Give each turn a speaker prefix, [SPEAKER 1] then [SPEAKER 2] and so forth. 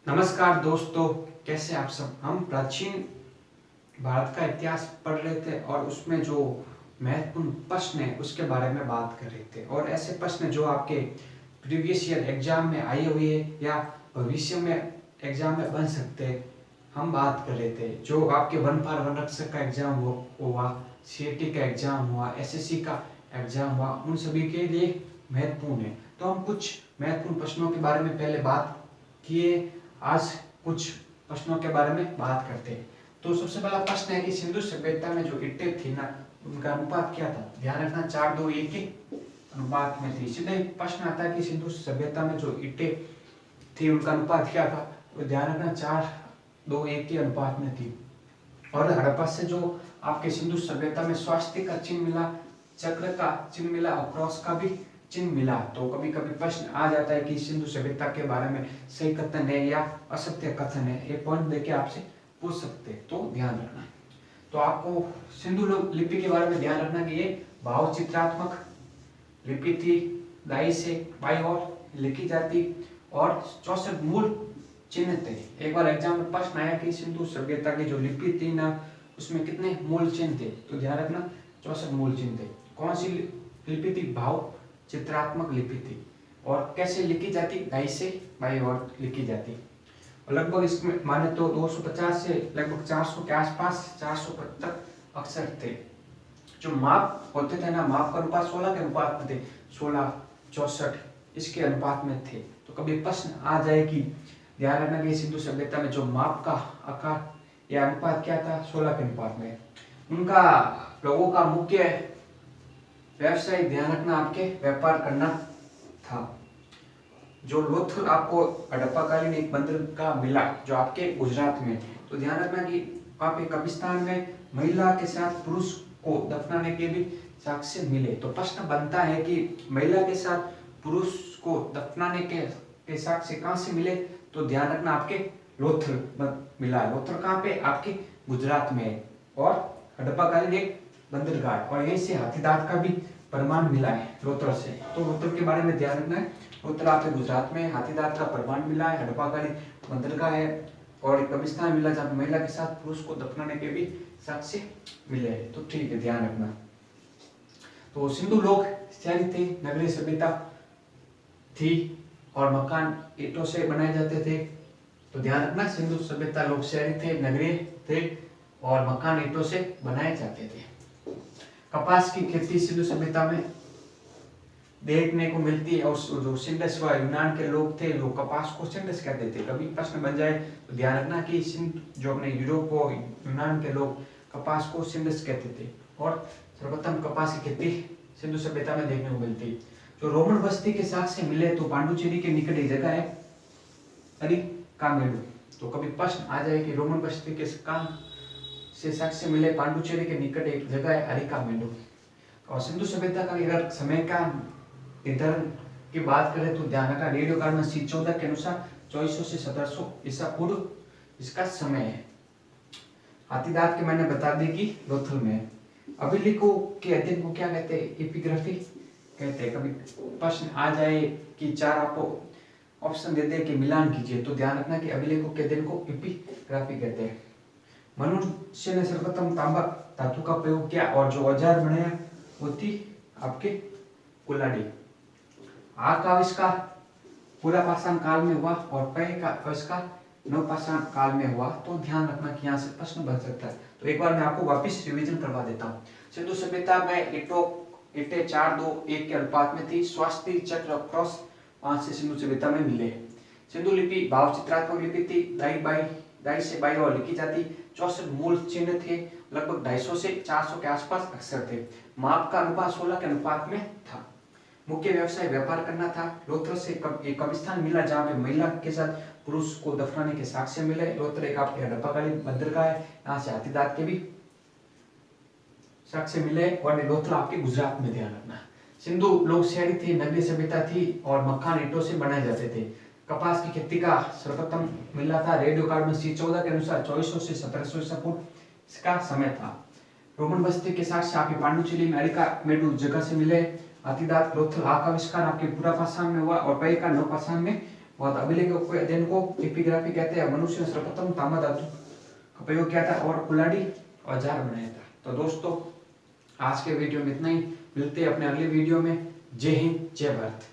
[SPEAKER 1] नमस्कार दोस्तों, कैसे आप सब। हम प्राचीन भारत का इतिहास पढ़ रहे थे और उसमें जो महत्वपूर्ण प्रश्न है उसके बारे में बात कर रहे थे। और ऐसे प्रश्न जो आपके प्रीवियस ईयर एग्जाम में आए हुए या भविष्य में एग्जाम में बन सकते हैं, हम बात कर रहे थे। जो आपके वन पार वन रक्षक का एग्जाम हुआ, सीएटी का एग्जाम हुआ, एसएससी का एग्जाम हुआ, उन सभी के लिए महत्वपूर्ण है। तो हम कुछ महत्वपूर्ण प्रश्नों के बारे में पहले बात किए, आज कुछ प्रश्नों के बारे में बात करते हैं। तो सबसे पहला प्रश्न है कि सिंधु सभ्यता में जो ईंटें थी ना, उनका अनुपात क्या था। ध्यान रखना 4:2:1 के अनुपात में थी। सीधे प्रश्न आता है कि सिंधु सभ्यता में जो ईंटें थी उनका अनुपात क्या था, तो ध्यान रखना 4:2:1 के अनुपात में थी। और हड़प्पा से जो आपके सिंधु सभ्यता में स्वास्तिक का चिन्ह मिला, चक्र का चिन्ह मिला और क्रॉस का भी चिन्ह मिला। तो कभी कभी प्रश्न आ जाता है कि सिंधु सभ्यता के बारे में सही कथन है या असत्य कथन है, ये पॉइंट देके आपसे पूछ सकते हैं, तो ध्यान रखना। तो आपको सिंधु लिपि के बारे में ध्यान रखना कि ये भाव चित्रात्मक लिपि थी, दाई से बाई ओर लिखी जाती और 64 मूल चिन्ह थे। एक बार एग्जाम में प्रश्न आया कि सिंधु सभ्यता की जो लिपि थी ना, उसमें कितने मूल चिन्ह थे, तो ध्यान रखना 64 मूल चिन्ह थे। कौन सी लिपि थी, भाव चित्रात्मक लिपि थी। और कैसे लिखी जाती, दाई से बाई ओर लिखी जाती। और लगभग इसमें माने तो 250 से लगभग 400 के आसपास 475 अक्षर थे। जो माप होते थे ना, माप का अनुपात 16 के अनुपात में थे, 16, 64 इसके अनुपात में थे। तो कभी प्रश्न आ जाए कि ध्यान रखना कि सिंधु सभ्यता में जो माप का आकार या अनुपात क्या था, 16 के अनुपात में। उनका लोगों का मुख्य व्यवसाय, ध्यान रखना, आपके व्यापार करना था। जो लोथल आपको हड़प्पाकालीन एक बंदरगाह मिला जो आपके गुजरात में, तो ध्यान रखना कि वहाँ पे कब्रिस्तान में महिला के साथ पुरुष को दफनाने के भी साक्ष्य मिले। तो प्रश्न बनता है कि महिला के साथ पुरुष को दफनाने के साक्ष्य कहाँ से मिले, तो ध्यान रखना आपके लोथल मिला। लोथल कहाँ पे, आपके गुजरात में। और हड़प्पाकालीन एक बंदरगाह, और यहीं से हाथीदांत का भी प्रमाण मिला है लोथल से। तो लोथल के बारे में ध्यान रखना है। लोथल आपके गुजरात में हाथीदांत का प्रमाण मिला है, हड़प्पाकालीन बंदरगाह है और कब्रिस्तान मिला जहाँ महिला के साथ पुरुष को दफनाने के भी साक्ष्य मिले हैं। तो ठीक है, ध्यान रखना। तो सिंधु लोग शहरी थे, नगरीय सभ्यता थी और मकान ईंटों से बनाए जाते थे। तो ध्यान रखना, सिंधु सभ्यता लोग शहरी थे, नगरीय थे और मकान ईंटों से बनाए जाते थे। कपास की खेती सिंधु सभ्यता में देखने को मिलती है। और जो सिंडस व यूनान के लोग थे, लोग कपास को सिंडस कहते थे। कभी प्रश्न बन जाए तो ध्यान रखना कि जो अपने यूरोप और यूनान के लोग कपास को सिंडस कहते थे। और सर्वप्रथम कपास की खेती सिंधु सभ्यता में देखने को मिलती। जो रोमन बस्ती के साक्ष्य मिले तो पांडुचेरी के निकट एक जगह है अरिकामेडु। तो कभी प्रश्न आ जाए कि रोमन बस्ती के काम से साक्ष्य मिले पांडुचेरी के निकट एक जगह है अरिकामेडु। और सिंधु सभ्यता का अगर समय का निर्धारण की बात करें तो ध्यान रखना, रेडियो कार्बन C14 के अनुसार 2400 से 1700 ईसा पूर्व इसका समय है। हाथीदांत के मैंने बता दी कि लोथल में। अभिलेखों के अध्ययन को क्या कहते हैं, एपिग्राफी कहते हैं। कभी प्रश्न आ जाए कि चार आपको ऑप्शन दे दे कि मिलान कीजिए, तो ध्यान रखना कि अभिलेखों के अध्ययन को एपिग्राफी कहते हैं। मनुष्य ने सर्वप्रथम तांबा धातु का प्रयोग किया और जो औजार बनाया वो थी आपके कुल्हाड़ी। आग का आविष्कार पूरा पाषाण काल में हुआ और पेय का आविष्कार नवपाषाण काल में हुआ। तो ध्यान रखना कि यहाँ से प्रश्न बन सकता है। तो एक बार मैं आपको वापस रिवीजन करवा देता हूँ। सिंधु सभ्यता में ईंटें 4:2:1 के अनुपात में थी। स्वास्तिक, चक्र, क्रॉस 5 से सिंधु सभ्यता में मिले। सिंधु लिपि भाव चित्रात्मक लिपि थी, दाई से बाई ओर लिखी जाती। 64 मूल चिन्ह थे, लगभग 250 से 400 के आसपास अक्षर थे। माप का अनुपात 16 के अनुपात में था। मुख्य व्यवसाय व्यापार करना था। लोथल से एक कब्रिस्तान मिला जहाँ पे महिला के साथ पुरुष को दफनाने के साक्ष्य मिले। लोथल एक आपके हड़प्पाकालीन बंदरगाह है, यहाँ से हाथीदांत के भी साक्ष्य मिले। और लोथल आपके गुजरात में, ध्यान रखना। सिंधु लोग शहरी थे, नगरीय सभ्यता थी और मकान ईंटों से बनाए जाते थे। कपास की खेती का सर्वप्रथम मिला था। रेडियो कार्बन C14 के अनुसार 2400 से 1700 ईसा पूर्व इसका समय था। रोमन बस्ती के साक्ष्य आपके पांडुचेरी में अरिकामेडु जगह से मिले। हाथीदांत, लोथल, आग का आविष्कार आपके पुरा पाषाण में हुआ और पेय का नवपाषाण में बहुत अभिलेख अध्ययन को एपिग्राफी कहते हैं। मनुष्य ने सर्वप्रथम तांबा धातु का प्रयोग किया था और कुल्हाड़ी औजार बनाया था। तो दोस्तों आज के वीडियो में इतना ही, मिलते हैं अपने अगले वीडियो में। जय हिंद, जय भारत।